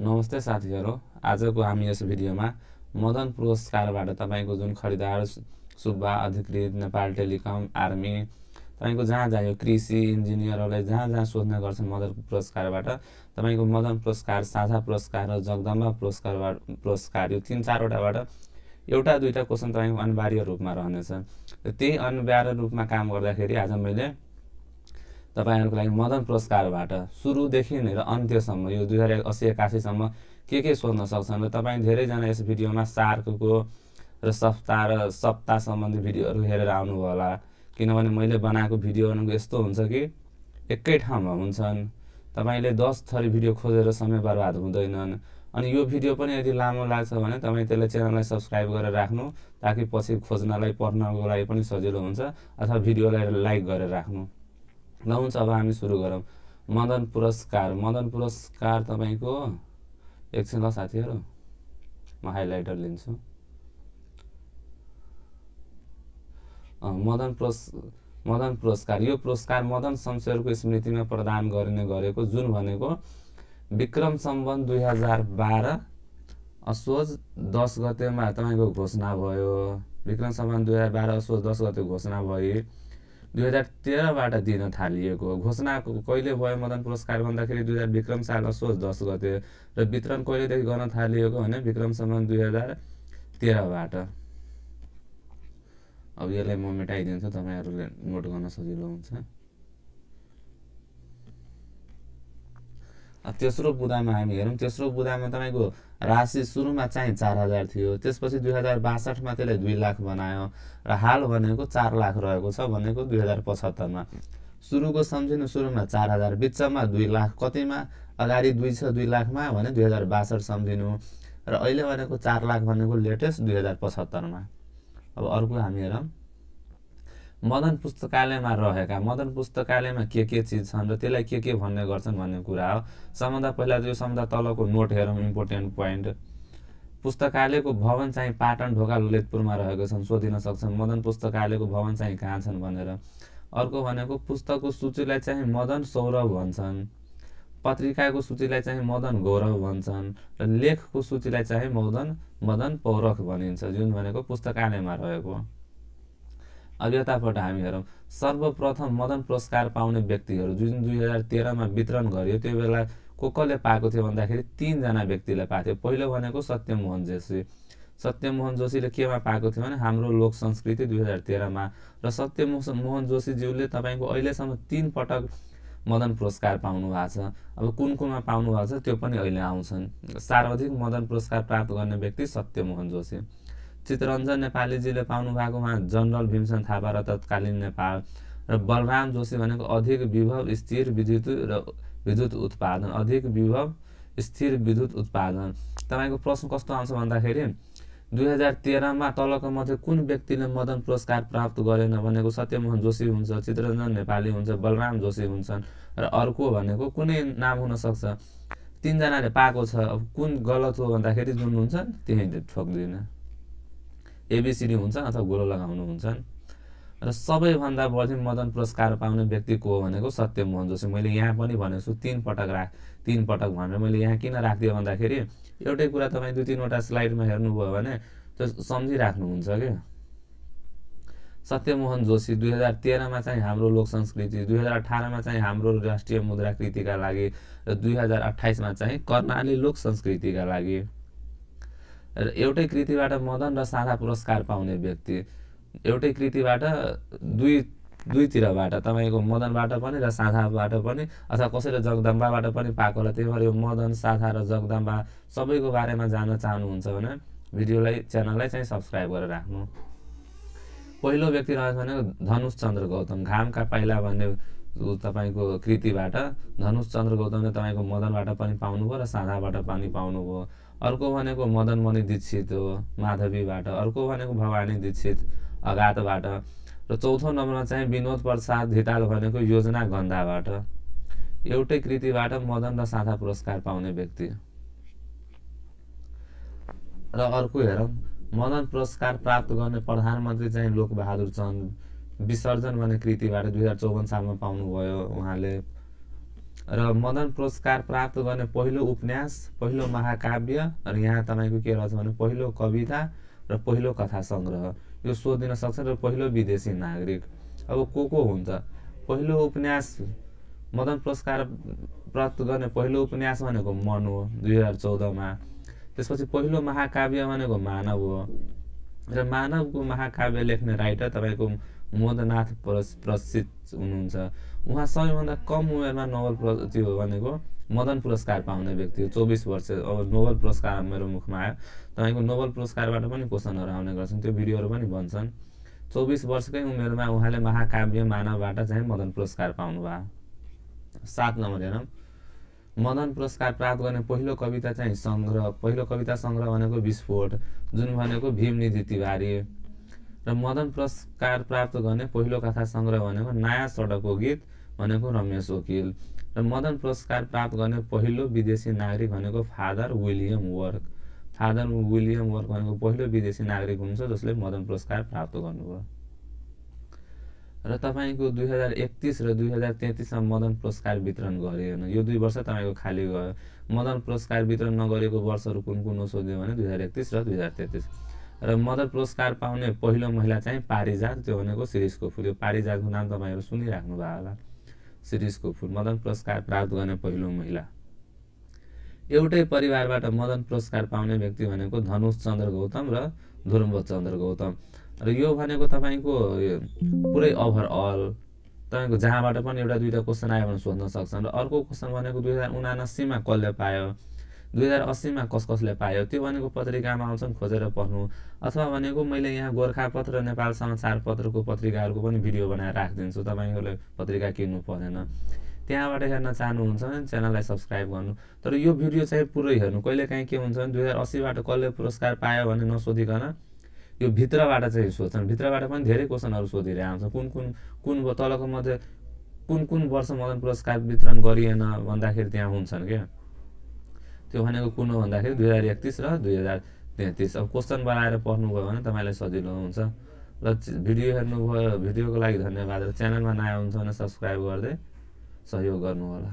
नमस्ते साथीहरु, आजको हामी यस भिडियोमा मदन पुरस्कारबाट तपाईको जुन खरिदार सुब्बा अधिकृत नेपाल टेलिकम आर्मी तपाईको जहाँ जहाँ कृषि इन्जिनियरहरुलाई जहाँ सोध्ने गर्छन् मदन पुरस्कारबाट तपाईको मदन पुरस्कार साझा पुरस्कार र जगदम्बा पुरस्कार यो 3-4 वटाबाट एउटा दुईटा क्वेशन तपाईको अनिवार्य रूपमा रहनेछ। त्यही अनिवार्य रूपमा काम गर्दाखेरि आज मैले तपाईहरुको लागि मदन पुरस्कारबाट सुरुदेखि नै र अन्त्यसम्म यो 2080-81 सम्म के सोध्न सक्छन् र तपाई धेरै जना यस भिडियोमा सार्कको र सप्ताह सम्बन्धी भिडियोहरु हेरेर आउनु होला, किनभने मैले बनाएको भिडियोहरु यस्तो हुन्छ कि एकै ठाउँमा हुन्छन्। तपाईले 10 थरी भिडियो खोजेर समय बर्बाद हुँदैनन्। अनि यो भिडियो पनि यदि लामो लाग्छ भने तपाई त्यसले च्यानललाई सब्स्क्राइब गरेर राख्नु, ताकि पछि खोज्नलाई पढ्नको लागि पनि सजिलो हुन्छ, अथवा भिडियोलाई लाइक गरेर राख्नु। ल हुन्छ, अब हामी सुरु गरौँ। मदन पुरस्कार तपाईको एकछिन ल साथीहरु, म हाइलाइटर लिन्छु। मदन पुरस्कार यो पुरस्कार मदन शमशेरको स्मृतिमा प्रदान गरिने गरेको, जुन भनेको विक्रम सम्वत 2012 असोज 10 गतेमा तपाईको घोषणा भयो। विक्रम सम्वत 2012 असोज 10 गते घोषणा भई 2013 बाट दिन थालिएको। घोषणा कहिले भयो मदन पुरस्कार भन्दाखेरि विक्रम साल असोज 10 गते र वितरण कहिलेदेखि गर्न थालिएको भने विक्रम सम्वत 2013 बाट। अब यसलाई म मेटाइदिन्छु, तपाईहरुले नोट गर्न सजिलो हुन्छ। तेस्रो बुदामा हामी हेरौं। तेस्रो बुदामा तपाईको राशि सुरुमा चाहिँ 4000 थियो, त्यसपछि 2062 मा त्यसले 2 लाख बनायो र हाल भनेको 4 लाख रहेको छ भनेको 2075 मा। सुरुको सम्झिनु सुरुमा 4000, बिचमा 2 लाख, कतिमा अगाडि 2 छ 2 लाखमा भने 2062 सम्झिनु र अहिले भनेको 4 लाख भनेको लेटेस्ट 2075 मा। अब अर्को हामी हेरौं। मदन पुस्तकालयमा रहेका, मदन पुस्तकालयमा के चीज छन् र त्यसलाई के भन्ने गर्छन् भन्ने कुरा हो। सबभन्दा पहिला यो सबभन्दा तलको नोट हेरौं, इम्पोर्टेन्ट पोइन्ट। पुस्तकालयको भवन चाहिँ पाटन ढोका ललितपुरमा रहेको छन्, सोधिन सक्छन् मदन पुस्तकालयको भवन चाहिँ कहाँ छन् भनेर। अर्को भनेको पुस्तकको सूचीलाई चाहिँ मदन सौरभ भन्छन्, पत्रिकाको सूचीलाई चाहिँ मदन गौरव भन्छन् र लेखको सूचीलाई चाहिँ मदन पौरख भनिन्छ, जुन भनेको पुस्तकालयमा रहेको। अब यतापट हामी हेरौं। सर्वप्रथम मदन पुरस्कार पाउने व्यक्तिहरु जुन 2013 मा वितरण गरियो, त्यो बेला कसले पाएको थियो भन्दाखेरि 3 जना व्यक्तिले पाएको थियो। पहिलो भनेको सत्यमोहन जोशी। सत्यमोहन जोशीले केमा पाएको थियो भने हाम्रो लोक संस्कृति 2013 मा, र सत्यमोहन जोशी ज्यूले तपाईको अहिलेसम्म 3 पटक मदन पुरस्कार पाउनु भएको छ। अब कुनमा पाउनु भएको छ त्यो पनि अहिले आउँछन्। सर्वाधिक मदन पुरस्कार प्राप्त गर्ने व्यक्ति सत्यमोहन जोशी। चितरञ्जन नेपालीजीले पाउनु भएको उहाँ जनरल भीमसेन थापा र तत्कालीन नेपाल, र बलराम जोशी भनेको अधिक विभव स्थिर विद्युत उत्पादन, अधिक विभव स्थिर विद्युत उत्पादन। तपाईको प्रश्न कस्तो आउँछ भन्दाखेरि 2013 मा तलको मध्ये कुन व्यक्तिले मदन पुरस्कार प्राप्त गरेन भनेको सत्यमोहन जोशी हुन्छ, चितरञ्जन नेपाली हुन्छ, बलराम जोशी हुन्छन्, र अर्को भनेको कुनै नाम हुन सक्छ। 3 जनाले पाएको छ। अब कुन गलत हो भन्दाखेरि जुन हुन्छ त्यही ठोक्दिन, एबीसीडी हुन्छ अथवा गोलो लगाउनु हुन्छन्। र सबैभन्दा बढी मदन पुरस्कार पाउने व्यक्ति को हो भनेको सत्यमोहन जोशी। मैले यहाँ पनि भनेछु 3 पटक भनेर मैले यहाँ किन राख्दिए भन्दाखेरि एउटै कुरा तपाई 2-3 वटा स्लाइडमा हेर्नुभयो भने त्यो सम्झिराख्नुहुन्छ के। सत्यमोहन जोशी 2013 मा चाहिँ हाम्रो लोक संस्कृति, 2018 मा चाहिँ हाम्रो राष्ट्रिय मुद्रा कृतिका लागि र 2028 मा चाहिँ कर्णाली लोक संस्कृतिका लागि। र एउटै कृतिबाट मदन र साझा पुरस्कार पाउने व्यक्ति, एउटै कृतिबाट दुईतिरबाट तपाईको मदनबाट पनि र साझाबाट पनि अथवा कसैले जगदम्बाबाट पनि पाएको होला। त्यही भएर यो मदन, साझा र जगदम्बा सबैको बारेमा जान्न चाहनुहुन्छ भने भिडियोलाई च्यानललाई चाहिँ सब्स्क्राइब गरेर राख्नु। पहिलो व्यक्ति रहेछ भनेको धनुष चन्द्र गौतम, घामका पाइला भन्ने तपाईको कृतिबाट धनुष चन्द्र गौतमले तपाईको मदनबाट पनि पाउनुभयो र साझाबाट पनि पाउनुभयो। अर्को भनेको मदन मणि दीक्षित हो, माधवीबाट। अर्को भनेको भवानी दीक्षित, अगातबाट। र चौथो नम्बरमा चाहिँ विनोद प्रसाद धिताल भनेको योजना गन्धाबाट। एउटै कृतिबाट मदन र साझा पुरस्कार पाउने व्यक्ति। र अर्को हेरौं। मदन पुरस्कार प्राप्त गर्ने प्रधानमन्त्री चाहिँ लोकबहादुर चन्द, विसर्जन भन्ने कृतिबाट 2054 सालमा पाउनुभयो उहाँले। र मदन पुरस्कार प्राप्त गर्ने पहिलो उपन्यास, पहिलो महाकाव्य र यहाँ तपाईँको के रहेछ भने पहिलो कविता र पहिलो कथा सङ्ग्रह यो सोधिन सक्छ। र पहिलो विदेशी नागरिक। अब को हुन्छ? पहिलो उपन्यास मदन पुरस्कार प्राप्त गर्ने पहिलो उपन्यास भनेको मन हो 2014मा। त्यसपछि पहिलो महाकाव्य भनेको मानव हो र मानवको महाकाव्य लेख्ने राइटर तपाईँको मोदनाथ प्रसिद्ध हुनुहुन्छ। उहाँ सबैभन्दा कम उमेरमा नोबेल त्यो भनेको मदन पुरस्कार पाउने व्यक्ति हो, 24 वर्ष। अब नोबेल पुरस्कार मेरो मुखमा आयो, तपाईँको नोबेल पुरस्कारबाट पनि क्वेसनहरू आउने गर्छन्, त्यो भिडियोहरू पनि बन्छन्। 24 वर्षकै उमेरमा उहाँले महाकाव्य मानवबाट चाहिँ मदन पुरस्कार पाउनुभयो। 7 नम्बर हेरौँ, मदन पुरस्कार प्राप्त गर्ने पहिलो कविता चाहिँ सङ्ग्रह, पहिलो कविता सङ्ग्रह भनेको विस्फोट, जुन भनेको भीमनिधि तिवारी। र मदन पुरस्कार प्राप्त गर्ने पहिलो कथा सङ्ग्रह भनेको नयाँ सडकको गीत भनेको रमेश वकिल। र मदन पुरस्कार प्राप्त गर्ने पहिलो विदेशी नागरिक भनेको father William work. Father William work भनेको पहिलो विदेशी नागरिक हुनुहुन्छ जसले मदन पुरस्कार प्राप्त गर्नुभयो। र तपाईँको 2031 र 2033मा मदन पुरस्कार वितरण गरिएन। यो 2 वर्ष तपाईँको खाली गयो। मदन पुरस्कार वितरण नगरेको वर्षहरू कुन कुन हो सोध्यो भने 2031 र 2033। र मदन पुरस्कार पाउने पहिलो महिला चाहिँ पारिजात, त्यो भनेको शिरीषको फुल। यो पारिजातको नाम तपाईँहरू सुनिराख्नु भयो होला, शिरीषको फुल। मदन पुरस्कार प्राप्त गर्ने पहिलो महिला। एउटै परिवारबाट मदन पुरस्कार पाउने व्यक्ति भनेको धनुष चन्द्र गौतम र ध्रुव चन्द्र गौतम। र यो भनेको तपाईँको पुरै ओभरअल तपाईँको जहाँबाट पनि एउटा दुईवटा क्वेसन आयो भने सोध्न सक्छन्। र अर्को क्वेसन भनेको 2079मा कसले पायो, 2080मा कसले पायो, त्यो भनेको पत्रिकामा आउँछन्, खोजेर पढ्नु। अथवा भनेको मैले यहाँ गोर्खापत्र र नेपाल समाचार पत्रको पत्रिकाहरूको पनि भिडियो बनाएर राखिदिन्छु, तपाईँहरूले पत्रिका किन्नु पर्दैन। त्यहाँबाट हेर्न चाहनुहुन्छ भने च्यानललाई सब्सक्राइब गर्नु। तर यो भिडियो चाहिँ पुरै हेर्नु। कहिलेकाहीँ के हुन्छ भने 2080बाट कसले पुरस्कार पायो भने नसोधिकन यो भित्रबाट चाहिँ सोध्छन्। भित्रबाट पनि धेरै क्वेसनहरू सोधिरहेको हुन्छ। कुन तलको मध्ये कुन वर्ष मदन पुरस्कार वितरण गरिएन भन्दाखेरि त्यहाँ हुन्छन् क्या। त्यो भनेको कुन हो भन्दाखेरि 2031 र 2033। अब क्वेसन बनाएर पढ्नुभयो भने तपाईँलाई सजिलो हुन्छ। र भिडियो हेर्नुभयो, भिडियोको लागि धन्यवाद। र च्यानलमा नयाँ हुन्छ भने सब्सक्राइब गर्दै सहयोग गर्नु होला।